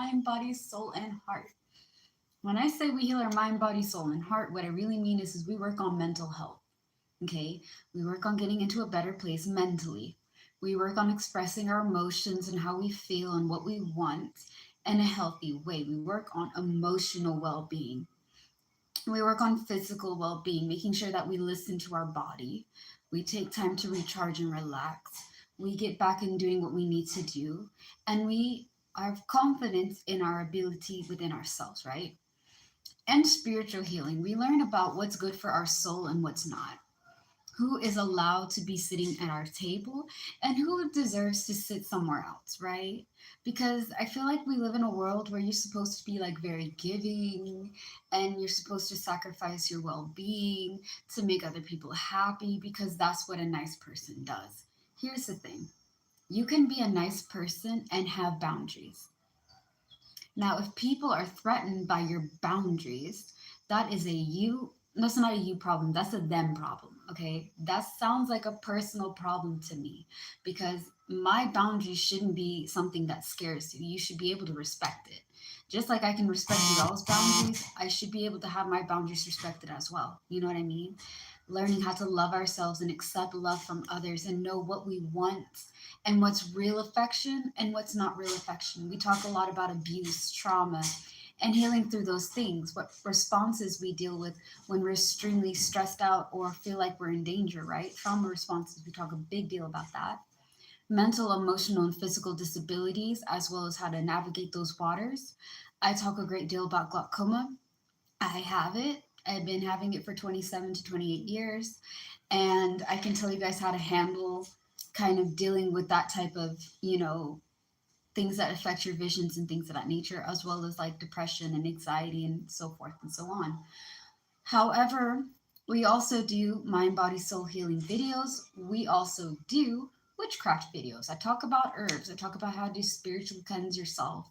mind, body, soul, and heart. When I say we heal our mind, body, soul, and heart, what I really mean is we work on mental health. Okay, we work on getting into a better place mentally. We work on expressing our emotions and how we feel and what we want in a healthy way. We work on emotional well being. We work on physical well being, making sure that we listen to our body. We take time to recharge and relax. We get back in doing what we need to do. And we have confidence in our ability within ourselves, right? And spiritual healing, we learn about what's good for our soul and what's not, who is allowed to be sitting at our table and who deserves to sit somewhere else, right? Because I feel like we live in a world where you're supposed to be like very giving and you're supposed to sacrifice your well being to make other people happy because that's what a nice person does. Here's the thing, you can be a nice person and have boundaries. Now, if people are threatened by your boundaries, that is a you, that's not a you problem, that's a them problem, okay? That sounds like a personal problem to me because my boundaries shouldn't be something that scares you. You should be able to respect it. Just like I can respect y'all's boundaries, I should be able to have my boundaries respected as well. You know what I mean? Learning how to love ourselves and accept love from others and know what we want and what's real affection and what's not real affection. We talk a lot about abuse, trauma, and healing through those things, what responses we deal with when we're extremely stressed out or feel like we're in danger, right? Trauma responses, we talk a big deal about that. Mental, emotional, and physical disabilities, as well as how to navigate those waters. I talk a great deal about glaucoma. I have it. I've been having it for 27 to 28 years. And I can tell you guys how to handle kind of dealing with that type of, things that affect your visions and things of that nature, as well as like depression and anxiety and so forth and so on. However, we also do mind, body, soul healing videos. We also do witchcraft videos. I talk about herbs. I talk about how to spiritually cleanse yourself,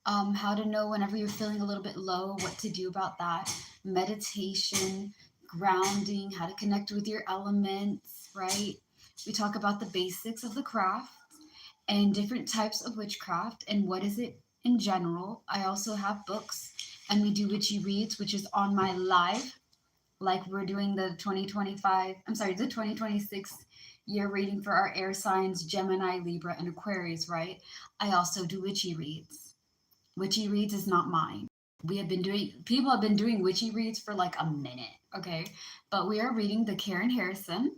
how to know whenever you're feeling a little bit low, what to do about that, meditation, grounding, how to connect with your elements, right? We talk about the basics of the craft and different types of witchcraft and what is it in general. I also have books and we do witchy reads, which is on my live, like we're doing the 2025, I'm sorry, the 2026 year reading for our air signs, Gemini, Libra, and Aquarius, right? I also do witchy reads. Witchy reads is not mine. People have been doing witchy reads for like a minute, okay? But we are reading the Karen Harrison,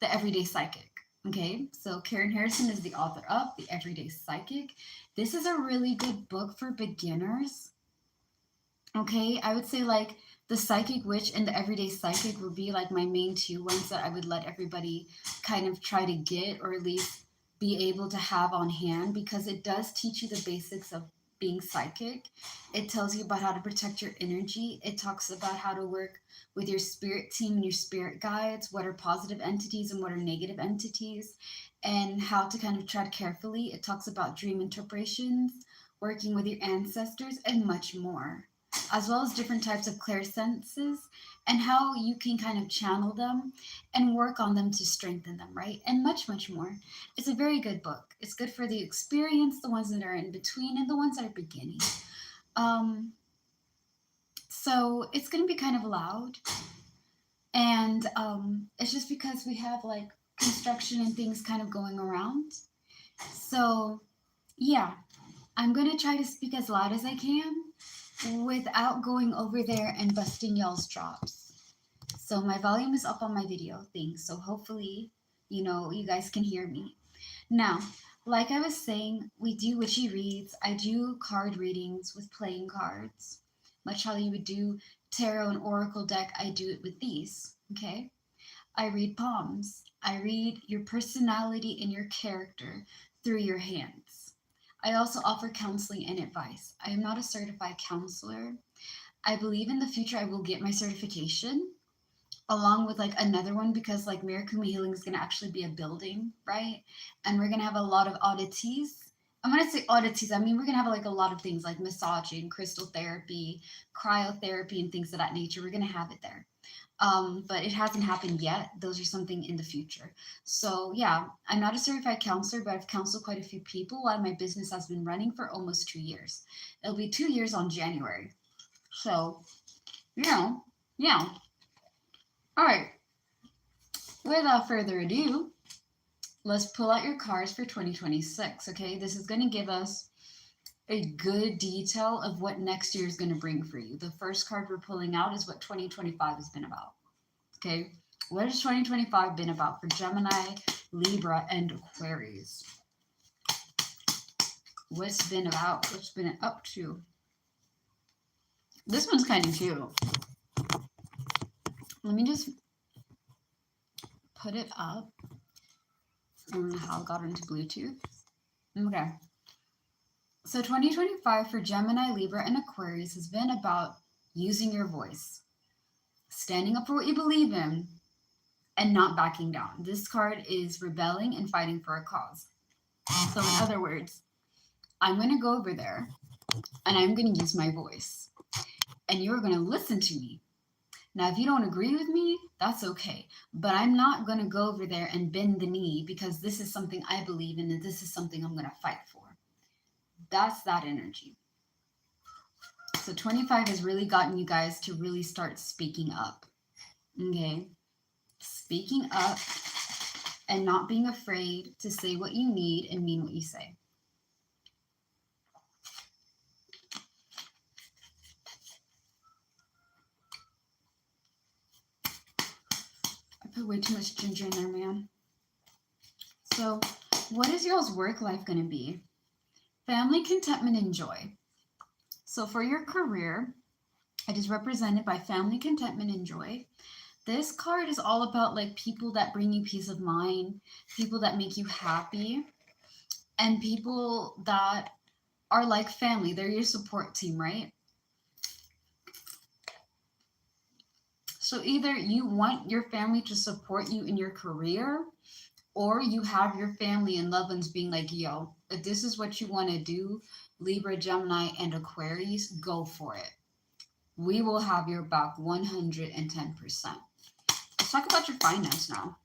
The Everyday Psychic, okay? So Karen Harrison is the author of The Everyday Psychic. This is a really good book for beginners, okay? I would say like the Psychic Witch and the Everyday Psychic would be like my main two ones that I would let everybody kind of try to get or at least be able to have on hand because it does teach you the basics of being psychic. It tells you about how to protect your energy. It talks about how to work with your spirit team and your spirit guides, what are positive entities and what are negative entities, and how to kind of tread carefully. It talks about dream interpretations, working with your ancestors, and much more, as well as different types of clairsenses and how you can kind of channel them and work on them to strengthen them, right? And much, much more. It's a very good book. It's good for the experience, the ones that are in between, and the ones that are beginning. Um, so it's going to be kind of loud. And it's just because we have like construction and things kind of going around. So, yeah, I'm going to try to speak as loud as I can without going over there and busting y'all's drops. So my volume is up on my video thing. So hopefully, you guys can hear me. Now, like I was saying, we do witchy reads. I do card readings with playing cards. Much how you would do tarot and oracle deck, I do it with these. Okay? I read palms. I read your personality and your character through your hands. I also offer counseling and advice. I am not a certified counselor. I believe in the future I will get my certification along with like another one because like Marikuma Healing is going to actually be a building, right? And we're going to have a lot of oddities I'm gonna say oddities. I mean, we're gonna have like a lot of things like massaging, crystal therapy, cryotherapy, and things of that nature. We're gonna have it there. But it hasn't happened yet. Those are something in the future. So yeah, I'm not a certified counselor, but I've counseled quite a few people while my business has been running for almost 2 years. It'll be 2 years on January. So, you know, yeah. All right. Without further ado, let's pull out your cards for 2026. Okay, this is going to give us a good detail of what next year is going to bring for you. The first card we're pulling out is what 2025 has been about. Okay, what has 2025 been about for Gemini, Libra, and Aquarius? What's been about? What's been up to? This one's kind of cute. Let me just put it up. I don't know how I got into Bluetooth. Okay. So 2025 for Gemini, Libra, and Aquarius has been about using your voice, standing up for what you believe in, and not backing down. This card is rebelling and fighting for a cause. So in other words, I'm going to go over there and I'm going to use my voice. And you're going to listen to me. Now, if you don't agree with me, that's okay. But I'm not going to go over there and bend the knee because this is something I believe in and this is something I'm going to fight for. That's that energy. So 25 has really gotten you guys to really start speaking up. Okay? Speaking up and not being afraid to say what you need and mean what you say. I put way too much ginger in there, man. So, what is y'all's work life going to be? Family, contentment, and joy. So, for your career, it is represented by family, contentment, and joy. This card is all about like people that bring you peace of mind, people that make you happy, and people that are like family. They're your support team, right? So either you want your family to support you in your career, or you have your family and loved ones being like, yo, if this is what you want to do, Libra, Gemini, and Aquarius, go for it. We will have your back 110%. Let's talk about your finance now.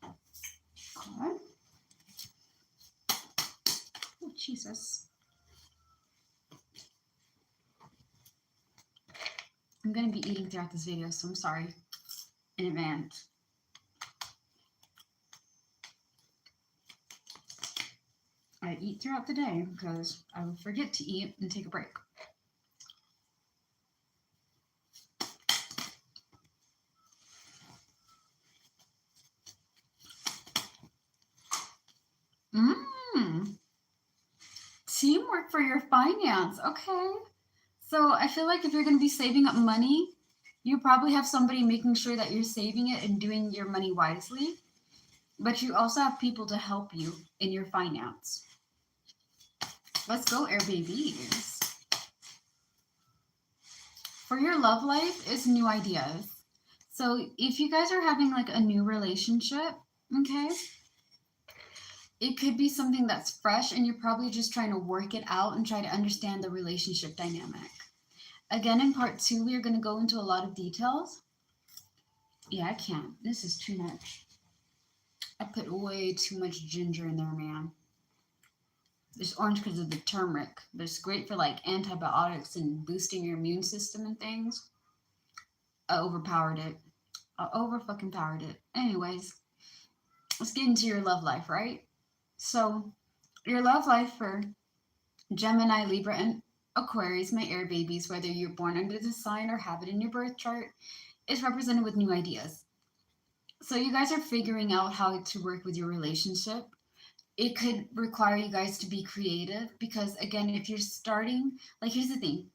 Okay. Oh, Jesus. I'm going to be eating throughout this video, so I'm sorry in advance. I eat throughout the day because I will forget to eat and take a break. Teamwork for your finance. Okay. So I feel like if you're going to be saving up money, you probably have somebody making sure that you're saving it and doing your money wisely. But you also have people to help you in your finance. Let's go, air babies. For your love life, it's new ideas. So if you guys are having like a new relationship, okay, it could be something that's fresh and you're probably just trying to work it out and try to understand the relationship dynamic. Again, in part 2, we are going to go into a lot of details. Yeah, I can't. This is too much. I put way too much ginger in there, man. This orange because of the turmeric, but it's great for like antibiotics and boosting your immune system and things. I overpowered it. I over fucking powered it. Anyways, let's get into your love life, right? So, your love life for Gemini, Libra, and Aquarius, my air babies, whether you're born under the sign or have it in your birth chart, is represented with new ideas. So you guys are figuring out how to work with your relationship. It could require you guys to be creative because, again, if you're starting, like, here's the thing.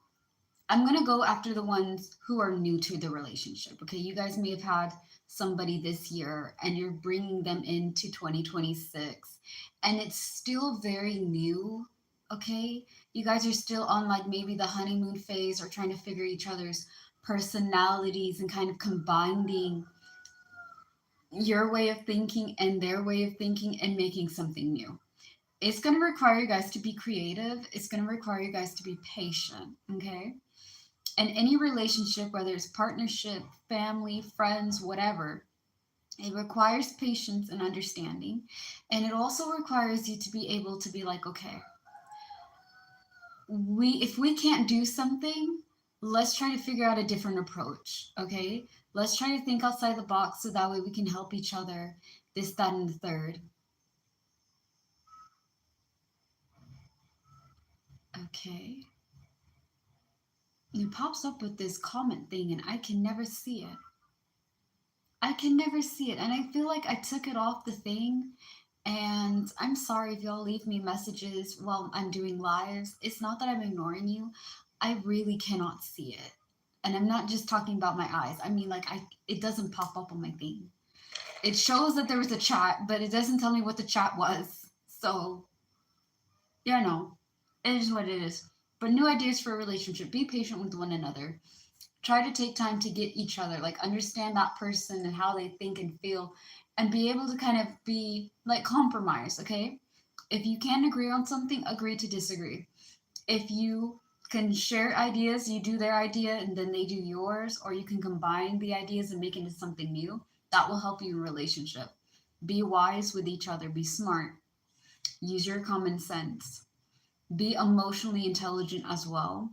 I'm going to go after the ones who are new to the relationship. Okay, you guys may have had somebody this year and you're bringing them into 2026 and it's still very new. Okay, you guys are still on like maybe the honeymoon phase or trying to figure each other's personalities and kind of combining your way of thinking and their way of thinking and making something new. It's going to require you guys to be creative. It's going to require you guys to be patient, okay? And any relationship, whether it's partnership, family, friends, whatever, it requires patience and understanding. And it also requires you to be able to be like, okay, if we can't do something, let's try to figure out a different approach, okay? Let's try to think outside the box so that way we can help each other, this, that, and the third. Okay. It pops up with this comment thing and I can never see it. I can never see it. And I feel like I took it off the thing. And I'm sorry if y'all leave me messages while I'm doing lives. It's not that I'm ignoring you. I really cannot see it. And I'm not just talking about my eyes. I mean, like, it doesn't pop up on my thing. It shows that there was a chat, but it doesn't tell me what the chat was. So, yeah, no. It is what it is. But new ideas for a relationship. Be patient with one another. Try to take time to get each other, like understand that person and how they think and feel, and be able to kind of be like compromise, okay? If you can't agree on something, agree to disagree. If you can share ideas, you do their idea and then they do yours, or you can combine the ideas and make it into something new. That will help you in a relationship. Be wise with each other, be smart, use your common sense, be emotionally intelligent as well,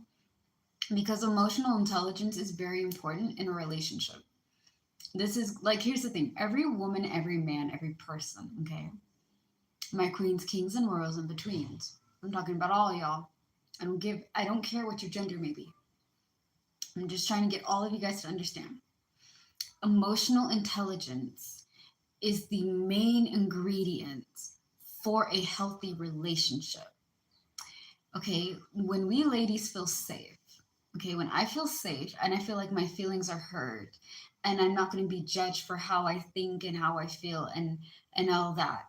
because emotional intelligence is very important in a relationship. This is like, here's the thing, every woman, every man, every person, okay? My queens, kings, and royals in betweens. I'm talking about all y'all. I don't care what your gender may be. I'm just trying to get all of you guys to understand. Emotional intelligence is the main ingredient for a healthy relationship. Okay, when we ladies feel safe, okay, when I feel safe and I feel like my feelings are heard and I'm not going to be judged for how I think and how I feel and all that.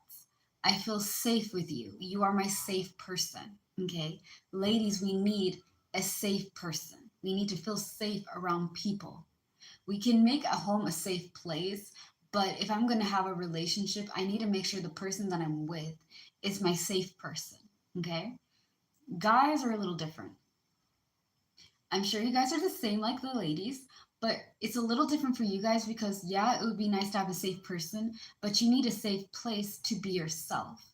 I feel safe with you. You are my safe person, okay? Ladies, we need a safe person. We need to feel safe around people. We can make a home a safe place, but if I'm going to have a relationship, I need to make sure the person that I'm with is my safe person, okay? Guys are a little different. I'm sure you guys are the same like the ladies, but it's a little different for you guys because, yeah, it would be nice to have a safe person, but you need a safe place to be yourself.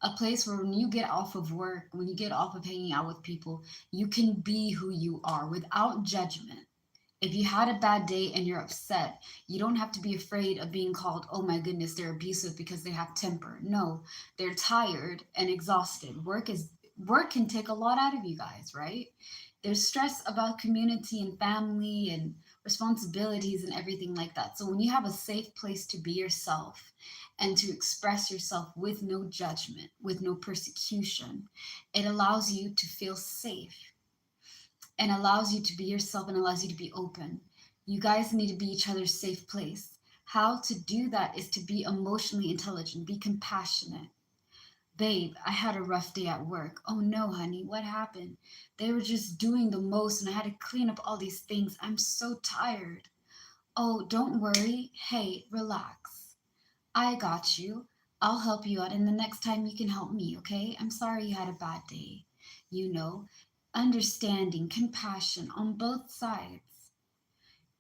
A place where when you get off of work, when you get off of hanging out with people, you can be who you are without judgment. If you had a bad day and you're upset, you don't have to be afraid of being called, oh my goodness, they're abusive because they have temper. No, they're tired and exhausted. Work can take a lot out of you guys, right? There's stress about community and family and responsibilities and everything like that. So when you have a safe place to be yourself and to express yourself with no judgment, with no persecution, it allows you to feel safe and allows you to be yourself and allows you to be open. You guys need to be each other's safe place. How to do that is to be emotionally intelligent, be compassionate. Babe, I had a rough day at work. Oh no, honey, what happened? They were just doing the most and I had to clean up all these things. I'm so tired. Oh, don't worry. Hey, relax. I got you. I'll help you out, and the next time you can help me, okay? I'm sorry you had a bad day. You know, understanding, compassion on both sides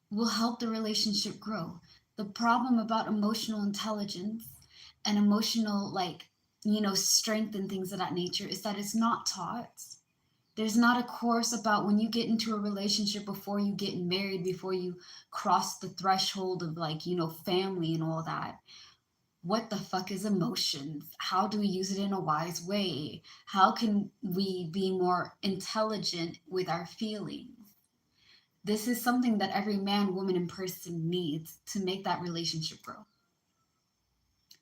will help the relationship grow. The problem about emotional intelligence and emotional, like, strength and things of that nature is that it's not taught. There's not a course about when you get into a relationship before you get married, before you cross the threshold of, like, family and all that. What the fuck is emotions? How do we use it in a wise way? How can we be more intelligent with our feelings? This is something that every man, woman, and person needs to make that relationship grow.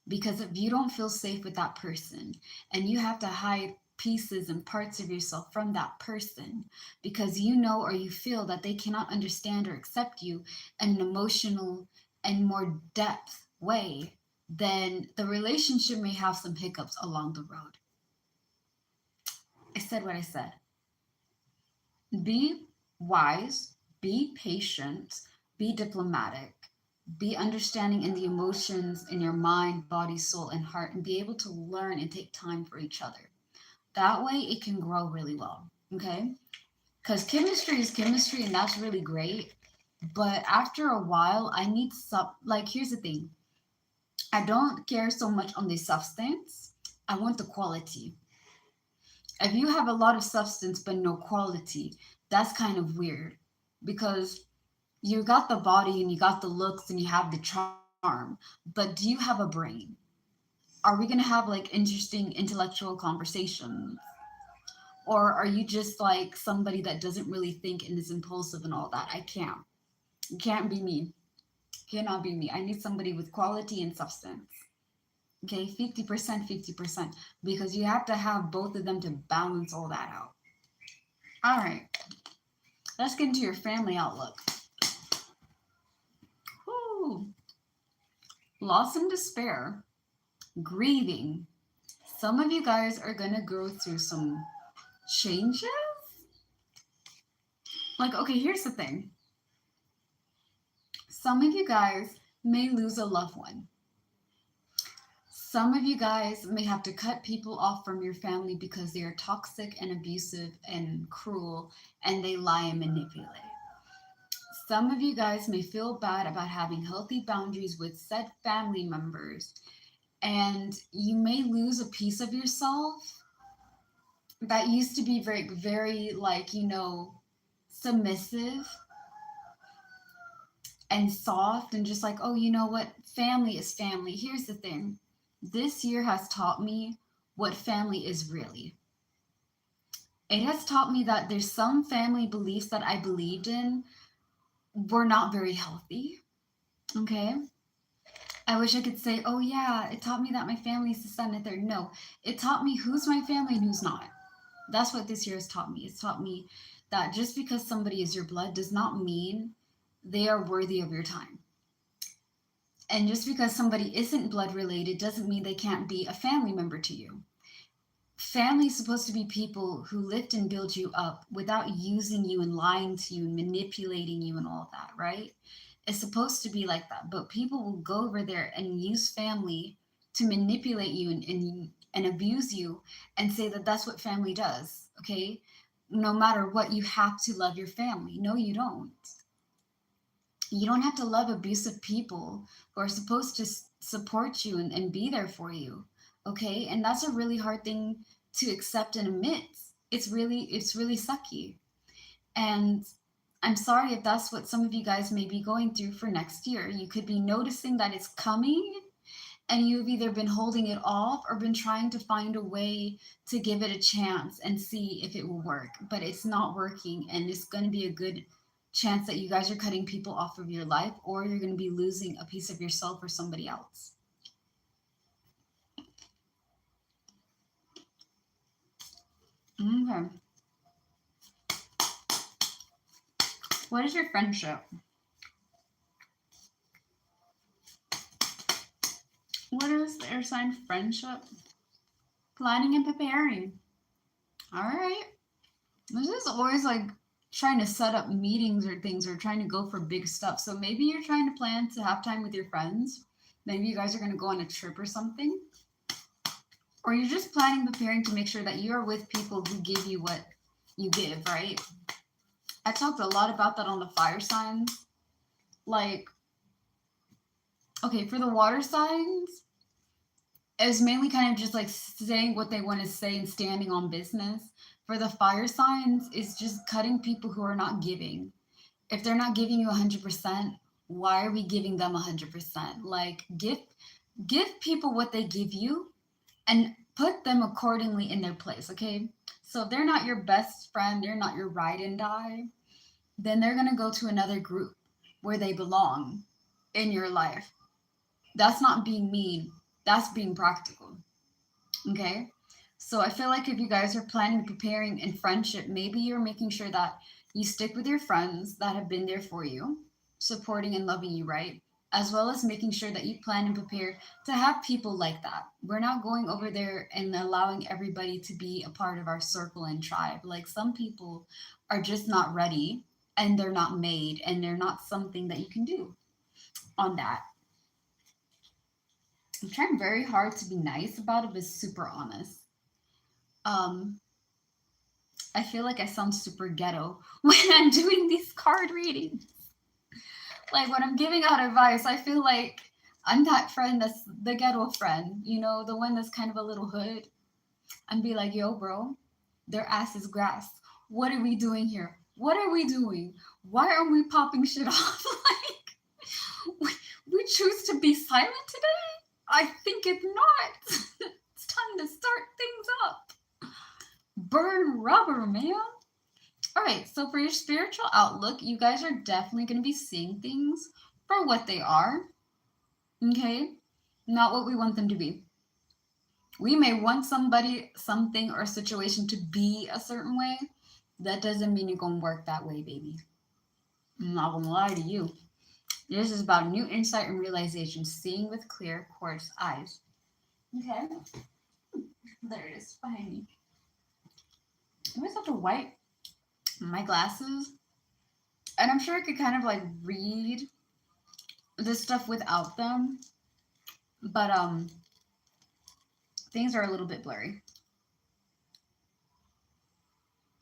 Because if you don't feel safe with that person and you have to hide pieces and parts of yourself from that person because you know or you feel that they cannot understand or accept you in an emotional and more depth way, then the relationship may have some hiccups along the road. I said what I said. Be wise, be patient, be diplomatic, be understanding in the emotions in your mind, body, soul, and heart, and be able to learn and take time for each other. That way it can grow really well. Okay? Because chemistry is chemistry and that's really great. But after a while, I need some, like, here's the thing, I don't care so much on the substance, I want the quality. If you have a lot of substance but no quality, that's kind of weird because you got the body and you got the looks and you have the charm, but do you have a brain? Are we going to have like interesting intellectual conversations? Or are you just like somebody that doesn't really think and is impulsive and all that? I can't. It can't be me. Cannot be me. I need somebody with quality and substance. Okay, 50%, 50%. Because you have to have both of them to balance all that out. All right, let's get into your family outlook. Whew. Loss and despair, grieving. Some of you guys are going to go through some changes. Like, okay, here's the thing. Some of you guys may lose a loved one. Some of you guys may have to cut people off from your family because they are toxic and abusive and cruel and they lie and manipulate. Some of you guys may feel bad about having healthy boundaries with said family members, and you may lose a piece of yourself that used to be very, very, like, submissive and soft and just like, oh, you know what? Family is family. Here's the thing, this year has taught me what family is really. It has taught me that there's some family beliefs that I believed in were not very healthy. Okay. I wish I could say, oh yeah, it taught me that my family is the second and third. No, it taught me who's my family and who's not. That's what this year has taught me. It's taught me that just because somebody is your blood does not mean they are worthy of your time. And just because somebody isn't blood related doesn't mean they can't be a family member to you. Family is supposed to be people who lift and build you up without using you and lying to you and manipulating you and all of that, right? It's supposed to be like that. But people will go over there and use family to manipulate you and abuse you and say that that's what family does, okay? No matter what, you have to love your family. No, you don't. You don't have to love abusive people who are supposed to support you and be there for you, okay? And that's a really hard thing to accept and admit. It's really sucky. And I'm sorry if that's what some of you guys may be going through for next year. You could be noticing that it's coming and you've either been holding it off or been trying to find a way to give it a chance and see if it will work, but it's not working, and it's going to be a good chance that you guys are cutting people off of your life, or you're going to be losing a piece of yourself for somebody else. Okay. What is your friendship? What is the air sign friendship? Planning and preparing. All right. This is always like trying to set up meetings or things or trying to go for big stuff. So maybe you're trying to plan to have time with your friends. Maybe you guys are going to go on a trip or something. Or you're just planning, preparing to make sure that you are with people who give you what you give, right? I talked a lot about that on the fire signs. Like, okay, for the water signs, it's mainly kind of just like saying what they want to say and standing on business. For the fire signs, it's just cutting people who are not giving. If they're not giving you 100%, why are we giving them 100%? Like, give people what they give you and put them accordingly in their place, okay? So if they're not your best friend, they're not your ride and die, then they're going to go to another group where they belong in your life. That's not being mean, that's being practical, okay? So I feel like if you guys are planning, preparing in friendship, maybe you're making sure that you stick with your friends that have been there for you, supporting and loving you, right? As well as making sure that you plan and prepare to have people like that. We're not going over there and allowing everybody to be a part of our circle and tribe. Like, some people are just not ready and they're not made and they're not something that you can do. on that. I'm trying very hard to be nice about it, but super honest. Um, I feel like I sound super ghetto when I'm doing these card readings. Like when I'm giving out advice, I feel like I'm that friend that's the ghetto friend, you know, the one that's kind of a little hood, and be like, yo, bro, their ass is grass. What are we doing here? What are we doing? Why are we popping shit off? Like, we choose to be silent today? I think it's not. It's time to start things up. Burn rubber, man. All right, so for your spiritual outlook, you guys are definitely going to be seeing things for what they are, okay? Not what we want them to be. We may want somebody, something, or a situation to be a certain way. That doesn't mean you're going to work that way, baby. I'm not going to lie to you. This is about new insight and realization, seeing with clear quartz eyes. Okay? There it is behind me. I always have to wipe my glasses. And I'm sure I could kind of like read this stuff without them. But things are a little bit blurry.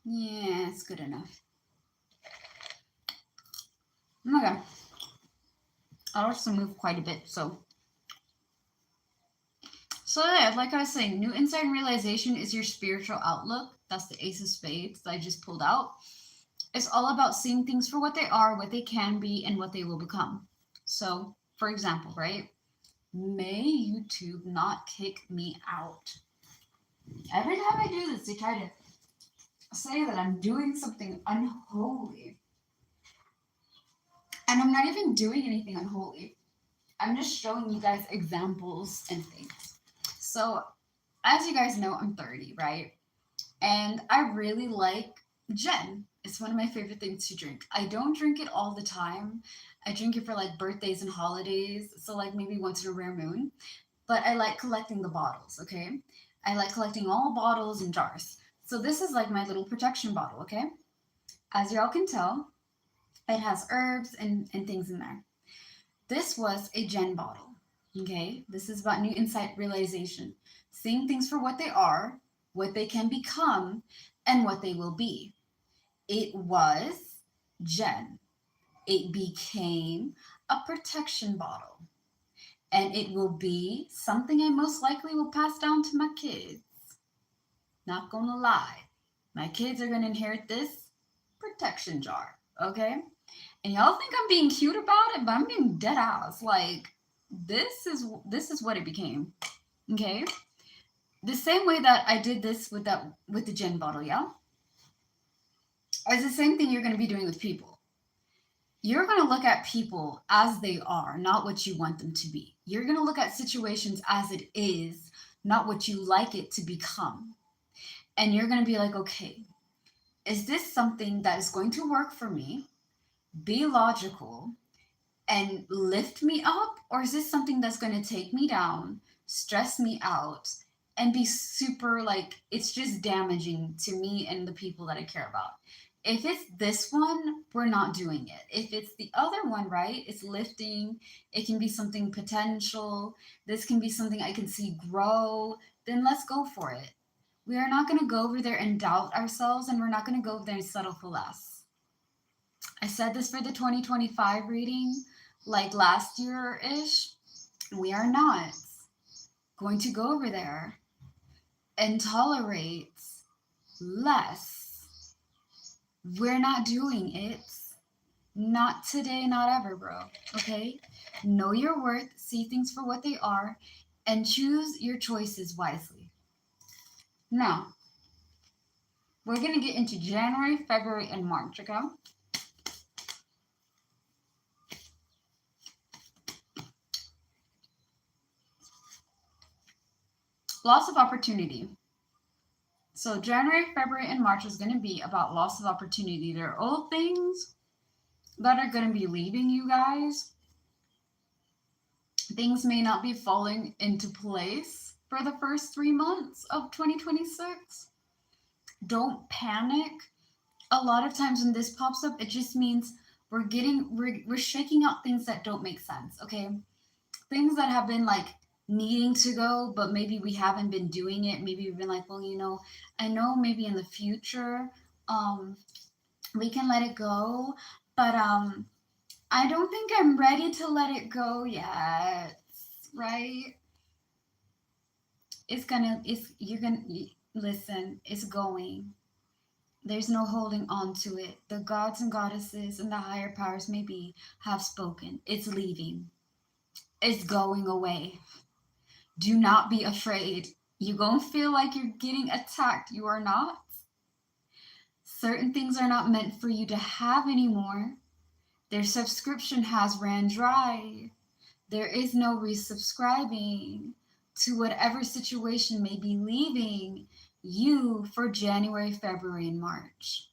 Yeah, it's good enough. Okay. I also move quite a bit, so yeah, like I was saying, new insight and realization is your spiritual outlook. That's the Ace of Spades that I just pulled out. It's all about seeing things for what they are, what they can be, and what they will become. So, for example, right? May YouTube not kick me out. Every time I do this, they try to say that I'm doing something unholy. And I'm not even doing anything unholy. I'm just showing you guys examples and things. So, as you guys know, I'm 30, right? And I really like gin. It's one of my favorite things to drink. I don't drink it all the time. I drink it for like birthdays and holidays. So, like maybe once in a rare moon. But I like collecting the bottles, okay? I like collecting all bottles and jars. So, this is like my little protection bottle, okay? As y'all can tell, it has herbs and things in there. This was a gin bottle. Okay, this is about new insight realization, seeing things for what they are, what they can become, and what they will be. It was gin. It became a protection bottle, and it will be something I most likely will pass down to my kids. Not gonna lie, my kids are gonna inherit this protection jar. Okay, and y'all think I'm being cute about it, but I'm being dead ass. Like this is what it became. Okay, the same way that I did this with the gin bottle, yeah, it's the same thing you're going to be doing with people. You're going to look at people as they are, not what you want them to be. You're going to look at situations as it is, not what you like it to become. And you're going to be like, okay, is this something that is going to work for me, be logical, and lift me up? Or is this something that's going to take me down, stress me out, and be super like it's just damaging to me and the people that I care about? If it's this one, we're not doing it. If it's the other one, right, it's lifting, it can be something potential, this can be something I can see grow, then let's go for it. We are not going to go over there and doubt ourselves, and we're not going to go over there and settle for less. I said this for the 2025 reading, like last year ish. We are not going to go over there and tolerate less. We're not doing it. Not today, not ever, bro. Okay? Know your worth, see things for what they are, and choose your choices wisely. Now, we're going to get into January, February, and March, okay? Loss of opportunity. So January, February, and March is going to be about loss of opportunity. There are old things that are going to be leaving you guys. Things may not be falling into place for the first 3 months of 2026. Don't panic. A lot of times when this pops up, it just means We're shaking out things that don't make sense, okay? Things that have been like needing to go, but maybe we haven't been doing it. Maybe we've been like, well, I know maybe in the future, um, we can let it go, but I don't think I'm ready to let it go yet, right? Listen, it's going. There's no holding on to it. The gods and goddesses and the higher powers maybe have spoken. It's leaving. It's going away. Do not be afraid. You're going to feel like you're getting attacked. You are not. Certain things are not meant for you to have anymore. Their subscription has ran dry. There is no resubscribing to whatever situation may be leaving you for January, February, and March.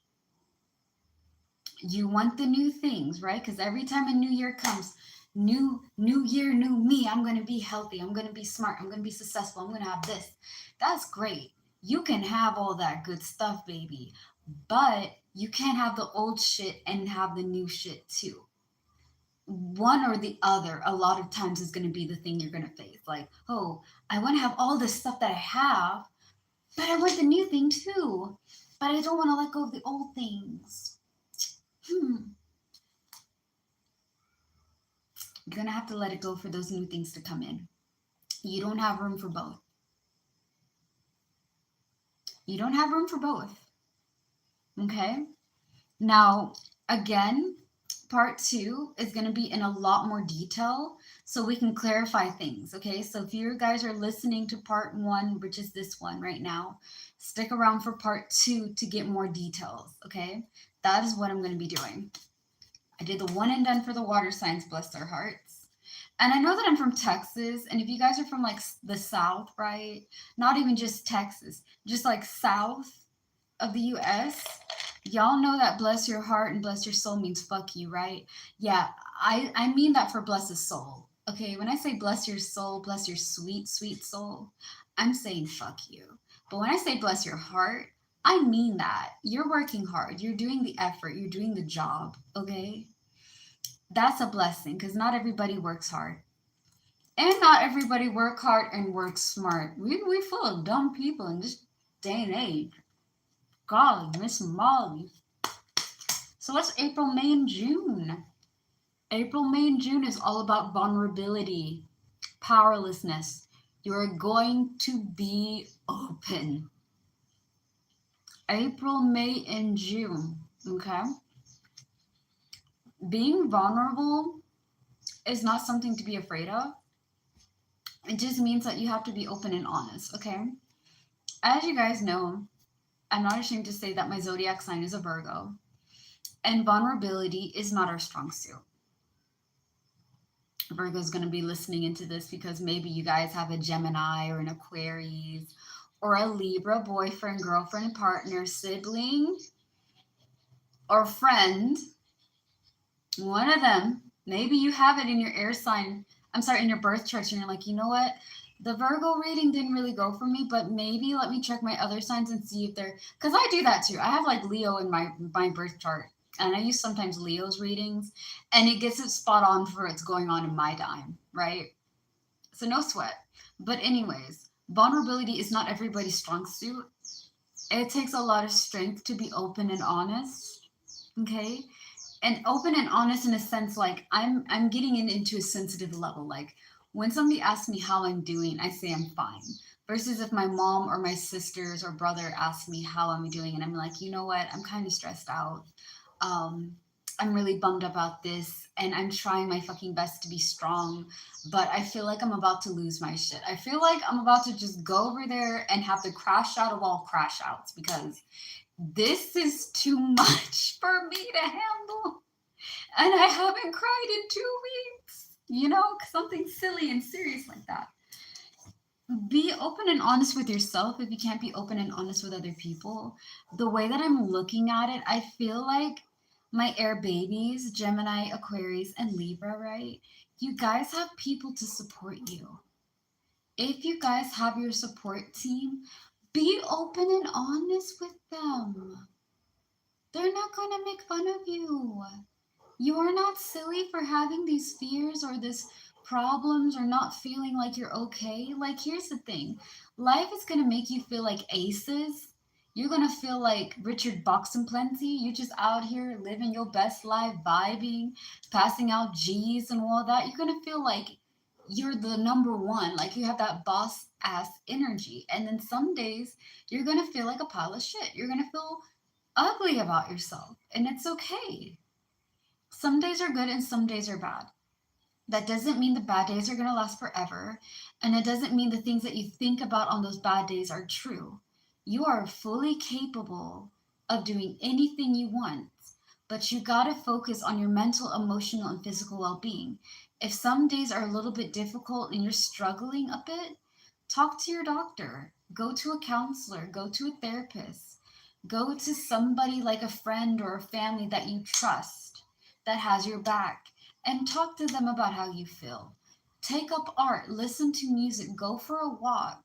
You want the new things, right? Because every time a new year comes, new year, new me, I'm going to be healthy, I'm going to be smart, I'm going to be successful, I'm going to have this. That's great. You can have all that good stuff, baby, but you can't have the old shit and have the new shit too. One or the other a lot of times is going to be the thing you're going to face. Like, oh, I want to have all this stuff that I have, but I want the new thing too, but I don't want to let go of the old things. You're going to have to let it go for those new things to come in. You don't have room for both. You don't have room for both. Okay? Now, again, part 2 is going to be in a lot more detail so we can clarify things. Okay? So if you guys are listening to part 1, which is this one right now, stick around for part 2 to get more details. Okay? That is what I'm going to be doing. I did the one and done for the water signs, bless their hearts. And I know that I'm from Texas, and if you guys are from like the South, right? Not even just Texas, just like South of the US, y'all know that bless your heart and bless your soul means fuck you, right? Yeah, I mean that for bless his soul. Okay, when I say bless your soul, bless your sweet, sweet soul, I'm saying fuck you. But when I say bless your heart, I mean that. You're working hard, you're doing the effort, you're doing the job, okay? That's a blessing because not everybody works hard. And not everybody work hard and work smart. We full of dumb people in this day and age. Golly, Miss Molly. So what's April, May, and June? April, May, and June is all about vulnerability, powerlessness. You're going to be open. April, May, and June. Okay? Being vulnerable is not something to be afraid of. It just means that you have to be open and honest, okay? As you guys know, I'm not ashamed to say that my zodiac sign is a Virgo, and vulnerability is not our strong suit. Virgo's going to be listening into this because maybe you guys have a Gemini or an Aquarius or a Libra boyfriend, girlfriend, partner, sibling, or friend. One of them. Maybe you have it in your air sign. In your birth chart, and you're like, you know what? The Virgo reading didn't really go for me, but maybe let me check my other signs and see if they're, because I do that too. I have like Leo in my birth chart, and I use sometimes Leo's readings, and it gets it spot on for what's going on in my time, right? So no sweat. But anyways, vulnerability is not everybody's strong suit. It takes a lot of strength to be open and honest, okay? And open and honest in a sense, like I'm getting into a sensitive level. Like when somebody asks me how I'm doing, I say I'm fine. Versus if my mom or my sisters or brother ask me how I'm doing, and I'm like, you know what, I'm kind of stressed out. I'm really bummed about this, and I'm trying my fucking best to be strong, but I feel like I'm about to lose my shit. I feel like I'm about to just go over there and have the crash out of all crash outs because this is too much for me to handle. And I haven't cried in 2 weeks, something silly and serious like that. Be open and honest with yourself if you can't be open and honest with other people. The way that I'm looking at it, I feel like my air babies, Gemini, Aquarius, and Libra, right? You guys have people to support you. If you guys have your support team, be open and honest with them. They're not going to make fun of you. You are not silly for having these fears or this problems or not feeling like you're okay. Like, here's the thing, life is going to make you feel like aces. You're going to feel like Richard Box and Plenty. You're just out here living your best life, vibing, passing out G's and all that. You're going to feel like you're the number one, like you have that boss ass energy. And then some days you're going to feel like a pile of shit. You're going to feel ugly about yourself, and it's okay. Some days are good and some days are bad. That doesn't mean the bad days are going to last forever. And it doesn't mean the things that you think about on those bad days are true. You are fully capable of doing anything you want, but you got to focus on your mental, emotional, and physical well being. If some days are a little bit difficult and you're struggling a bit, talk to your doctor, go to a counselor, go to a therapist, go to somebody like a friend or a family that you trust that has your back, and talk to them about how you feel. Take up art, listen to music, go for a walk.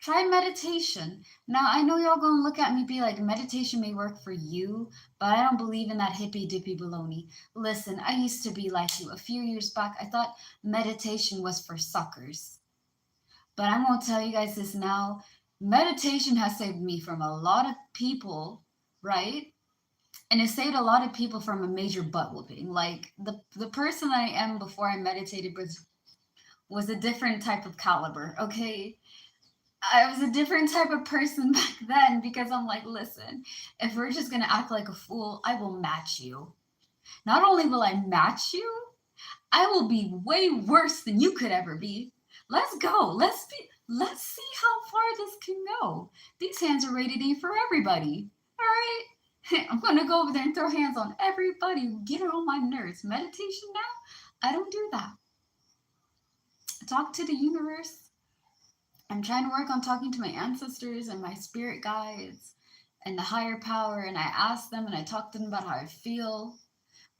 Try meditation. Now, I know y'all gonna look at me and be like, meditation may work for you, but I don't believe in that hippy dippy baloney. Listen, I used to be like you. A few years back, I thought meditation was for suckers. But I'm gonna tell you guys this now. Meditation has saved me from a lot of people, right? And it saved a lot of people from a major butt whooping. Like the person I am before I meditated was a different type of caliber. Okay, I was a different type of person back then because I'm like, listen, if we're just gonna act like a fool, I will match you. Not only will I match you, I will be way worse than you could ever be. Let's go. Let's see how far this can go. These hands are rated E for everybody. All right. I'm gonna go over there and throw hands on everybody. Get it on my nerves. Meditation now? I don't do that. Talk to the universe. I'm trying to work on talking to my ancestors and my spirit guides and the higher power, and I ask them and I talk to them about how I feel,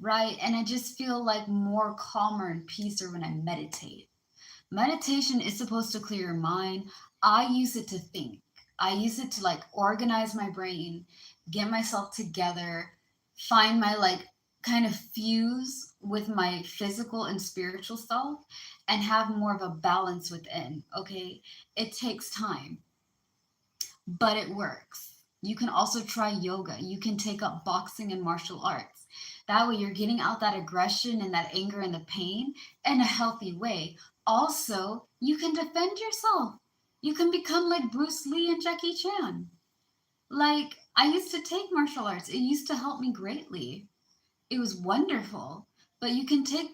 right? And I just feel like more calmer and peacer when I meditate. Meditation is supposed to clear your mind. I use it to think. I use it to like organize my brain, get myself together, find my like kind of fuse with my physical and spiritual self and have more of a balance within. Okay. It takes time, but it works. You can also try yoga. You can take up boxing and martial arts. That way, you're getting out that aggression and that anger and the pain in a healthy way. Also, you can defend yourself. You can become like Bruce Lee and Jackie Chan. Like, I used to take martial arts, it used to help me greatly. It was wonderful. But you can take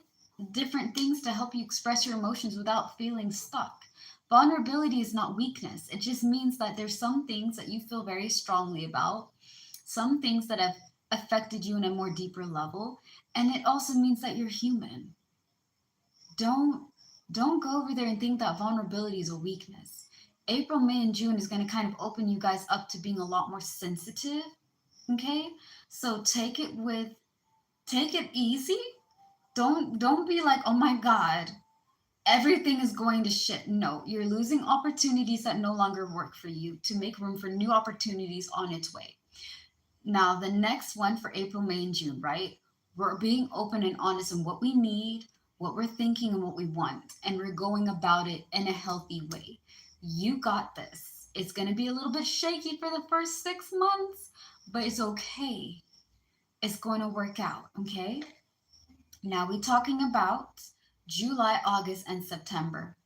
different things to help you express your emotions without feeling stuck. Vulnerability is not weakness. It just means that there's some things that you feel very strongly about, some things that have affected you in a more deeper level, and it also means that you're human. Don't don't go over there and think that vulnerability is a weakness. April, May, and June is going to kind of open you guys up to being a lot more sensitive, okay? So take it easy. Don't be like, "Oh my god, everything is going to shit." No, you're losing opportunities that no longer work for you to make room for new opportunities on its way. Now, the next one for April, May, and June, right? We're being open and honest in what we need, what we're thinking, and what we want, and we're going about it in a healthy way. You got this. It's going to be a little bit shaky for the first 6 months, but it's okay. It's going to work out, okay? Now we're talking about July, August, and September.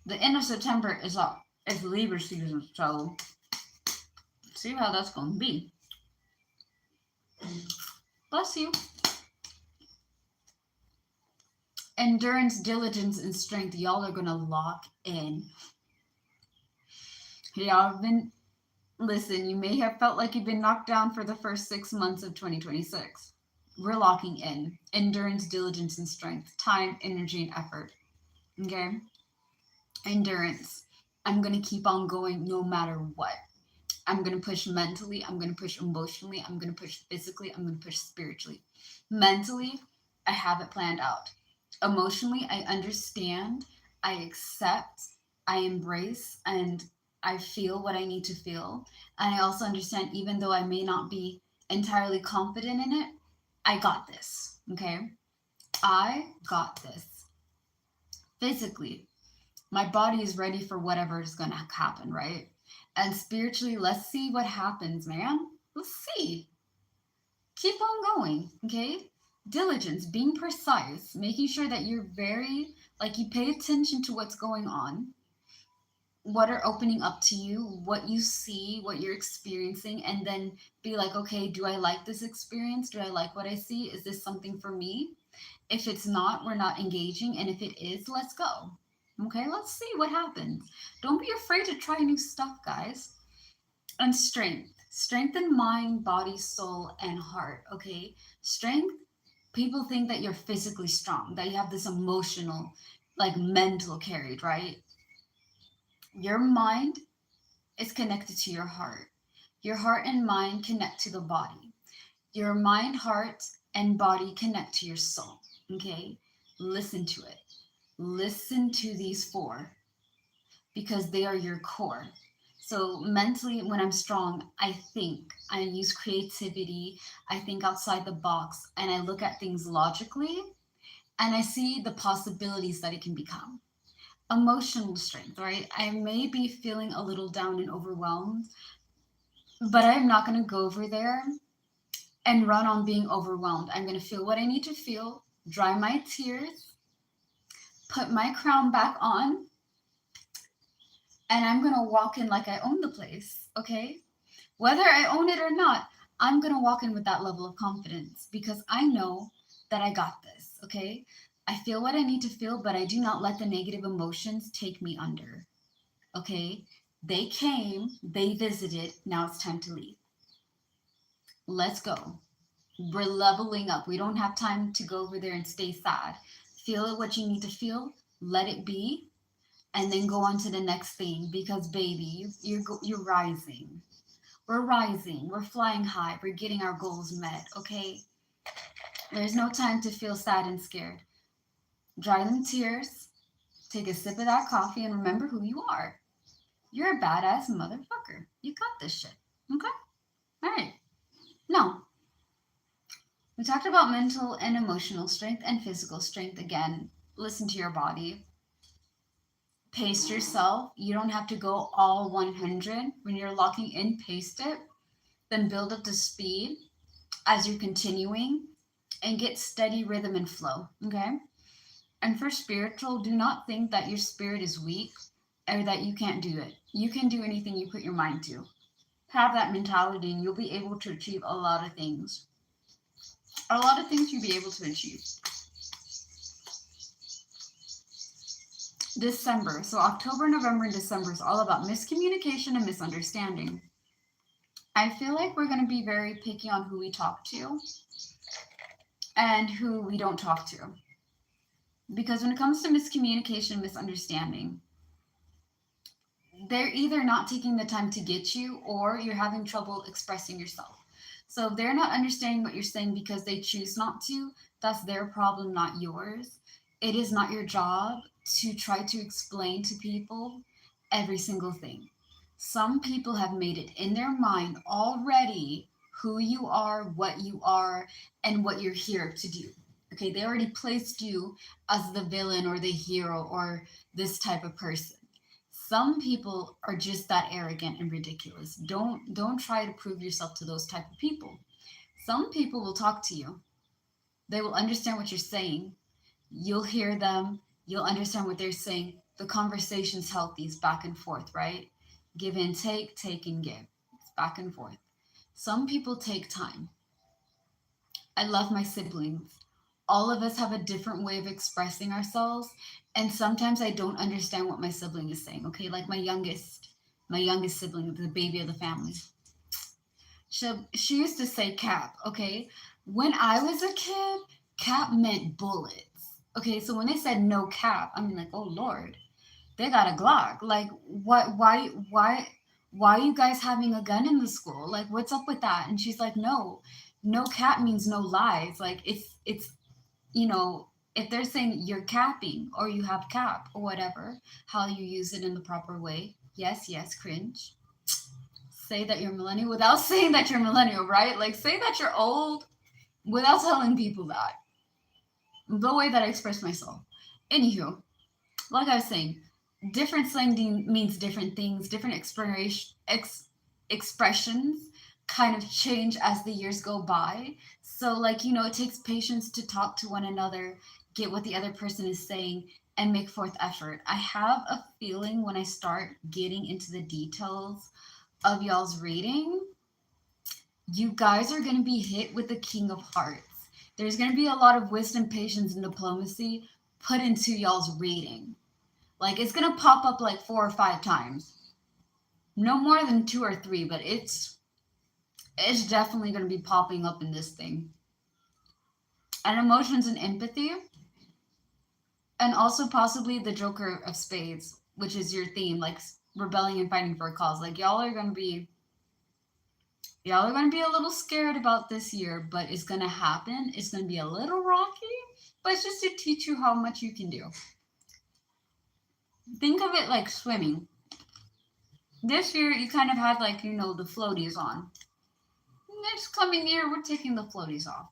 The end of September is up. It's Libra season, so see how that's going to be. Bless you. Endurance, diligence, and strength. Y'all are going to lock in. Y'all have been, listen, you may have felt like you've been knocked down for the first 6 months of 2026. We're locking in. Endurance, diligence, and strength. Time, energy, and effort. Okay? Endurance. I'm going to keep on going no matter what. I'm going to push mentally. I'm going to push emotionally. I'm going to push physically. I'm going to push spiritually. Mentally, I have it planned out. Emotionally, I understand. I accept. I embrace. And I feel what I need to feel. And I also understand, even though I may not be entirely confident in it, I got this. Okay. I got this. Physically, my body is ready for whatever is going to happen, right? And spiritually, let's see what happens, man. Let's see. Keep on going, okay? Diligence, being precise, making sure that you're very, like, you pay attention to what's going on, what are opening up to you, what you see, what you're experiencing, and then be like, okay, do I like this experience? Do I like what I see? Is this something for me? If it's not, we're not engaging. And if it is, let's go. Okay, let's see what happens. Don't be afraid to try new stuff, guys. And strength. Strength in mind, body, soul, and heart. Okay. Strength, people think that you're physically strong, that you have this emotional, like mental carried, right? Your mind is connected to your heart. Your heart and mind connect to the body. Your mind, heart, and body connect to your soul. Okay? Listen to it. Listen to these four because they are your core. So, mentally, when I'm strong, I think, I use creativity, I think outside the box, and I look at things logically, and I see the possibilities that it can become. Emotional strength, right? I may be feeling a little down and overwhelmed, but I'm not going to go over there and run on being overwhelmed. I'm going to feel what I need to feel, dry my tears, put my crown back on, and I'm going to walk in like I own the place, okay? Whether I own it or not, I'm going to walk in with that level of confidence because I know that I got this, okay? I feel what I need to feel, but I do not let the negative emotions take me under, okay? They came, they visited, now it's time to leave. Let's go. We're leveling up. We don't have time to go over there and stay sad. Feel what you need to feel, let it be, and then go on to the next thing because baby, you're rising. We're rising. We're flying high. We're getting our goals met, okay? There's no time to feel sad and scared. Dry them tears, take a sip of that coffee, and remember who you are. You're a badass motherfucker. You got this shit. Okay? All right. Now, we talked about mental and emotional strength and physical strength again. Listen to your body. Pace yourself. You don't have to go all 100. When you're locking in, pace it. Then build up the speed as you're continuing and get steady rhythm and flow. Okay? And for spiritual, do not think that your spirit is weak or that you can't do it. You can do anything you put your mind to. Have that mentality and you'll be able to achieve a lot of things. A lot of things you'll be able to achieve. December. So October, November, and December is all about miscommunication and misunderstanding. I feel like we're going to be very picky on who we talk to and who we don't talk to. Because when it comes to miscommunication and misunderstanding, they're either not taking the time to get you or you're having trouble expressing yourself. So if they're not understanding what you're saying because they choose not to, that's their problem, not yours. It is not your job to try to explain to people every single thing. Some people have made it in their mind already who you are, and what you're here to do. Okay, they already placed you as the villain or the hero or this type of person. Some people are just that arrogant and ridiculous. Don't try to prove yourself to those type of people. Some people will talk to you. They will understand what you're saying. You'll hear them. You'll understand what they're saying. The conversation's healthy. It's back and forth, right? Give and take and give. It's back and forth. Some people take time. I love my siblings. All of us have a different way of expressing ourselves. And sometimes I don't understand what my sibling is saying. Okay, like my youngest sibling, the baby of the family. She used to say cap, okay? When I was a kid, cap meant bullets. Okay, so when they said no cap, I'm like, oh Lord, they got a Glock. Like, what? Why are you guys having a gun in the school? Like, what's up with that? And she's like, no cap means no lies. Like, it's you know, if they're saying you're capping or you have cap or whatever, how you use it in the proper way. Yes, cringe. Say that you're millennial without saying that you're millennial, right? Like, say that you're old. without telling people that. The way that I express myself. Anywho, like I was saying, different slang means different things, different expressions kind of change as the years go by. So, like, it takes patience to talk to one another, get what the other person is saying, and make forth effort. I have a feeling when I start getting into the details of y'all's reading, you guys are going to be hit with the King of Hearts. There's going to be a lot of wisdom, patience, and diplomacy put into y'all's reading. Like, it's going to pop up like 4 or 5 times. No more than 2 or 3, but it's definitely going to be popping up in this thing. And emotions and empathy, and also possibly the Joker of Spades, which is your theme, like rebelling and fighting for a cause. Like, y'all are going to be a little scared about this year, but it's going to happen. It's going to be a little rocky, but it's just to teach you how much you can do. Think of it like swimming. This year, you kind of had like, the floaties on. Next coming year, we're taking the floaties off.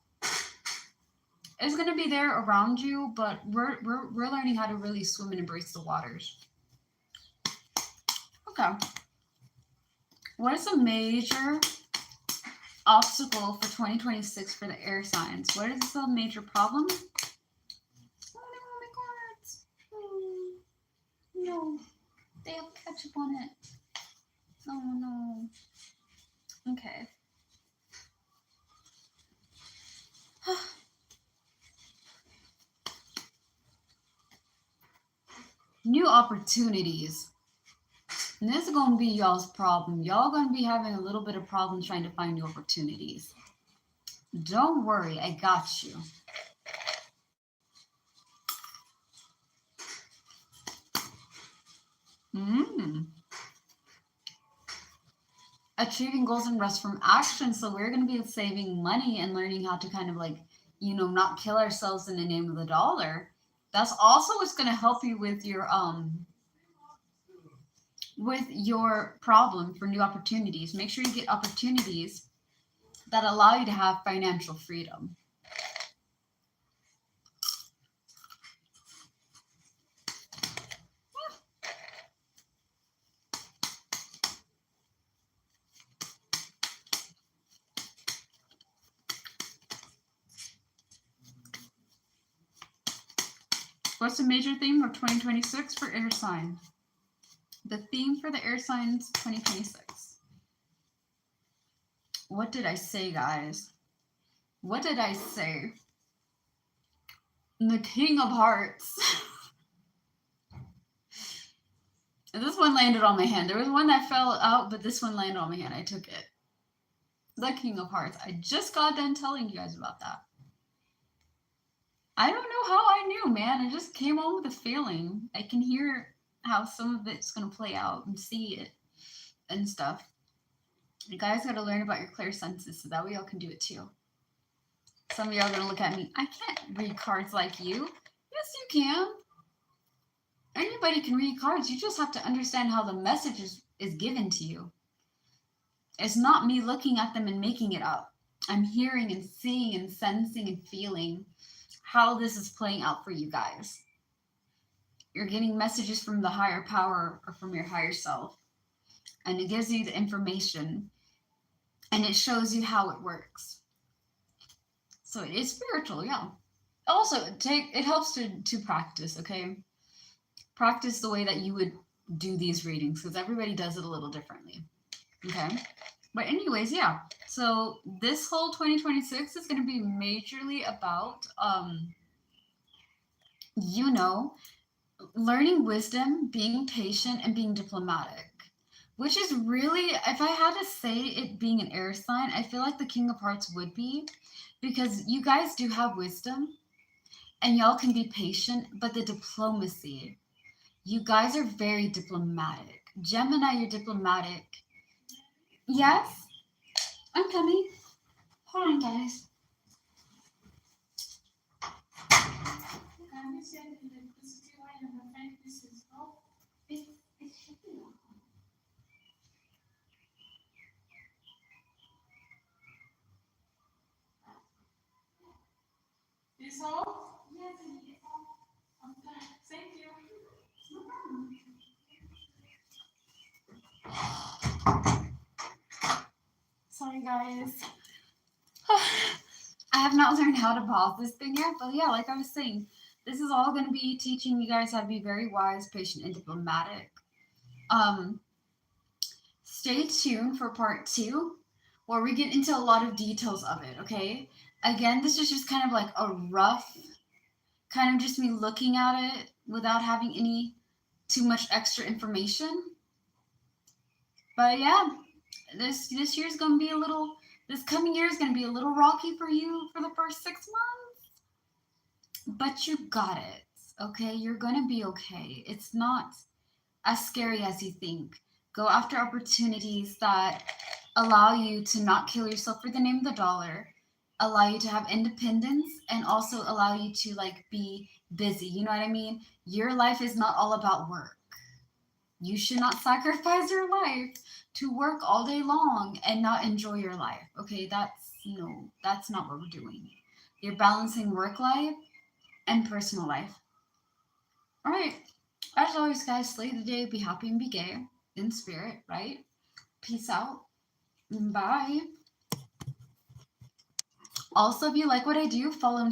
It's going to be there around you, but we're learning how to really swim and embrace the waters. Okay. What is a major obstacle for 2026 for the air signs? What is a major problem? Oh no, my cards. No, they have ketchup on it. Oh no. Okay. New opportunities. And this is going to be y'all's problem. Y'all going to be having a little bit of problems trying to find new opportunities. Don't worry, I got you. Achieving goals and rest from action. So we're going to be saving money and learning how to kind of like, not kill ourselves in the name of the dollar. That's also what's going to help you with your problem for new opportunities. Make sure you get opportunities that allow you to have financial freedom. What's the major theme of 2026 for air sign? The theme for the air signs 2026. What did I say, guys? What did I say? The King of Hearts. This one landed on my hand. There was one that fell out, but this one landed on my hand. I took it. The King of Hearts. I just got done telling you guys about that. I don't know how I knew, man. I just came on with a feeling. I can hear how some of it's going to play out and see it and stuff. You guys got to learn about your clear senses so that way y'all can do it too. Some of y'all are going to look at me. I can't read cards like you. Yes, you can. Anybody can read cards. You just have to understand how the message is given to you. It's not me looking at them and making it up. I'm hearing and seeing and sensing and feeling how this is playing out for you guys. You're getting messages from the higher power or from your higher self. And it gives you the information and it shows you how it works. So it is spiritual, yeah. Also, it helps to practice, okay? Practice the way that you would do these readings because everybody does it a little differently, okay? But anyways, yeah. So this whole 2026 is going to be majorly about, learning wisdom, being patient, and being diplomatic. Which is really, if I had to say it being an air sign, I feel like the King of Hearts would be, because you guys do have wisdom and y'all can be patient, but the diplomacy, you guys are very diplomatic. Gemini, you're diplomatic. Yes, I'm coming. Hold on, guys. salt? Yes, I need salt. Okay, thank you. Sorry, guys. I have not learned how to pause this thing yet, but yeah, like I was saying, this is all going to be teaching you guys how to be very wise, patient, and diplomatic. Um, Stay tuned for part 2, where we get into a lot of details of it. Okay, again, this is just kind of like a rough, kind of just me looking at it without having any too much extra information. But yeah, this year's gonna be a little. This coming year is gonna be a little rocky for you for the first 6 months, but you got it. Okay, you're gonna be okay. It's not as scary as you think. Go after opportunities that allow you to not kill yourself for the name of the dollar, allow you to have independence, and also allow you to like be busy. You know what I mean? Your life is not all about work. You should not sacrifice your life to work all day long and not enjoy your life. Okay, that's not what we're doing. You're balancing work life and personal life. All right. As always, guys, slay the day, be happy and be gay in spirit, right? Peace out. Bye. Also, if you like what I do, follow